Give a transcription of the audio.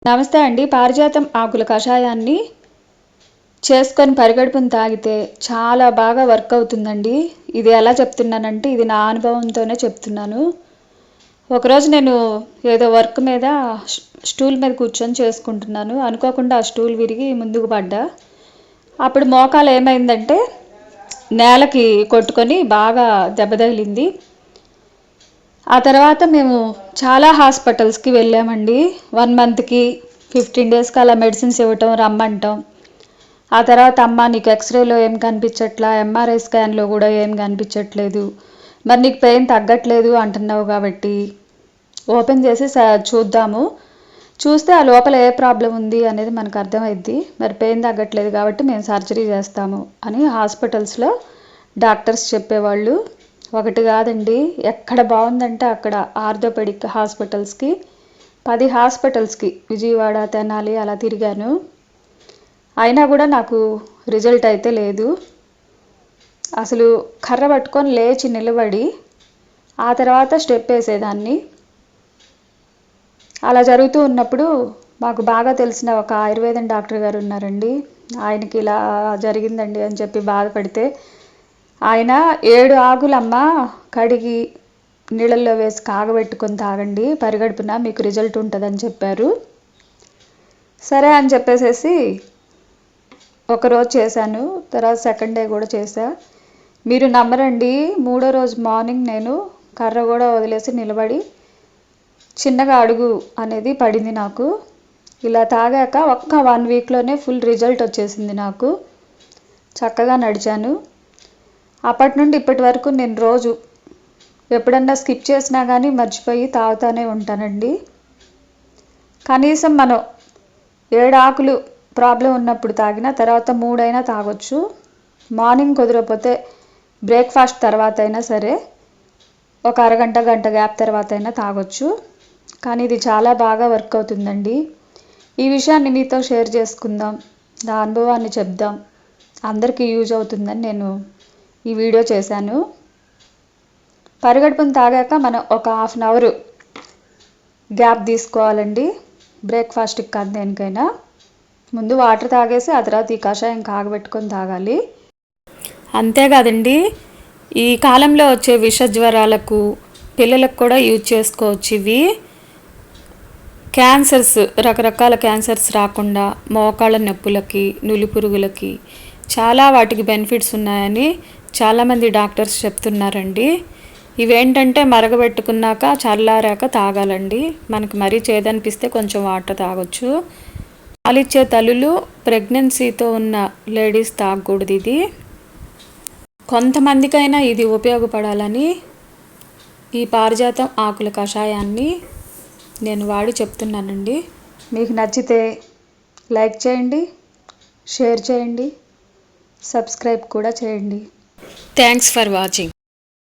నమస్తే అండి. పారిజాతం ఆకుల కషాయాన్ని చేసుకొని పరిగడుపున తాగితే చాలా బాగా వర్క్ అవుతుందండి. ఇది ఎలా చెప్తున్నానంటే ఇది నా అనుభవంతోనే చెప్తున్నాను. ఒకరోజు నేను ఏదో వర్క్ మీద స్టూల్ మీద కూర్చొని చేసుకుంటున్నాను. అనుకోకుండా ఆ స్టూల్ విరిగి ముందుకు పడ్డా. అప్పుడు మోకాలు ఏమైందంటే నేలకి కొట్టుకొని బాగా దెబ్బ తగిలింది. ఆ తర్వాత మేము చాలా హాస్పిటల్స్కి వెళ్ళామండి. 1 మంత్కి 15 డేస్కి అలా మెడిసిన్స్ ఇవ్వటం, రమ్మంటాం. ఆ తర్వాత అమ్మ నీకు ఎక్స్రేలో ఏం కనిపించట్లా, ఎంఆర్ఐ స్కాన్లో కూడా ఏం కనిపించట్లేదు, మరి నీకు పెయిన్ తగ్గట్లేదు అంటున్నావు కాబట్టి ఓపెన్ చేసి చూద్దాము, చూస్తే ఆ లోపల ఏ ప్రాబ్లం ఉంది అనేది మనకు అర్థమైద్ది. మరి పెయిన్ తగ్గట్లేదు కాబట్టి మేము సర్జరీ చేస్తాము అని హాస్పిటల్స్లో డాక్టర్స్ చెప్పేవాళ్ళు. ఒకటి కాదండి, ఎక్కడ బాగుందంటే అక్కడ ఆర్థోపెడిక్ హాస్పిటల్స్కి 10 హాస్పిటల్స్కి విజయవాడ, తెనాలి అలా తిరిగాను. అయినా కూడా నాకు రిజల్ట్ అయితే లేదు. అసలు కర్ర పట్టుకొని లేచి నిలబడి ఆ తర్వాత స్టెప్ వేసేదాన్ని. అలా జరుగుతూ ఉన్నప్పుడు మాకు బాగా తెలిసిన ఒక ఆయుర్వేదం డాక్టర్ గారు ఉన్నారండి. ఆయనకి ఇలా జరిగిందండి అని చెప్పి బాధపడితే ఆయన 7 ఆకులమ్మ కడిగి నీళ్ళల్లో వేసి కాగబెట్టుకొని తాగండి, పరిగడుపున మీకు రిజల్ట్ ఉంటుందని చెప్పారు. సరే అని చెప్పేసేసి ఒకరోజు చేశాను, తర్వాత సెకండ్ డే కూడా చేశా. మీరు నమ్మరండి, 3వ రోజు మార్నింగ్ నేను కర్ర కూడా వదిలేసి నిలబడి చిన్నగా అడుగు అనేది పడింది నాకు. ఇలా తాగాక ఒక్క 1 వీక్లోనే ఫుల్ రిజల్ట్ వచ్చేసింది నాకు. చక్కగా నడిచాను. అప్పటి నుండి ఇప్పటి వరకు నేను రోజు ఎప్పుడన్నా స్కిప్ చేసినా కానీ మర్చిపోయి తాగుతూనే ఉంటానండి. కనీసం మనం 7 ఆకులు ప్రాబ్లం ఉన్నప్పుడు తాగిన తర్వాత 3 అయినా తాగొచ్చు. మార్నింగ్ కుదరకపోతే బ్రేక్ఫాస్ట్ తర్వాత అయినా సరే ఒక అరగంట గంట గ్యాప్ తర్వాత అయినా తాగొచ్చు. కానీ ఇది చాలా బాగా వర్క్ అవుతుందండి. ఈ విషయాన్ని మీతో షేర్ చేసుకుందాం, నా అనుభవాన్ని చెప్దాం, అందరికీ యూజ్ అవుతుందని నేను ఈ వీడియో చేశాను. పరిగడుపున తాగాక మనం ఒక 1/2 అవర్ గ్యాప్ తీసుకోవాలండి. బ్రేక్ఫాస్ట్కి కాదు దేనికైనా. ముందు వాటర్ తాగేసి ఆ తర్వాత ఈ కషాయం కాగబెట్టుకొని తాగాలి. అంతేకాదండి, ఈ కాలంలో వచ్చే విష జ్వరాలకు పిల్లలకు కూడా యూజ్ చేసుకోవచ్చు. ఇవి క్యాన్సర్స్, రకరకాల క్యాన్సర్స్ రాకుండా మోకాళ్ళ నొప్పులకి, నులి పురుగులకి చాలా వాటికి బెనిఫిట్స్ ఉన్నాయని చాలామంది డాక్టర్స్ చెప్తున్నారండి. ఇవేంటంటే మరగబెట్టుకున్నాక చల్లారాక తాగాలండి. మనకి మరీ చేదనిపిస్తే కొంచెం వాటర్ తాగొచ్చు. పాలిచ్చే తల్లులు, ప్రెగ్నెన్సీతో ఉన్న లేడీస్ తాగకూడదు ఇది. కొంతమందికైనా ఇది ఉపయోగపడాలని ఈ పారిజాతం ఆకుల కషాయాన్ని నేను వాడి చెప్తున్నానండి. మీకు నచ్చితే లైక్ చేయండి, షేర్ చేయండి, సబ్స్క్రైబ్ కూడా చేయండి. Thanks for watching.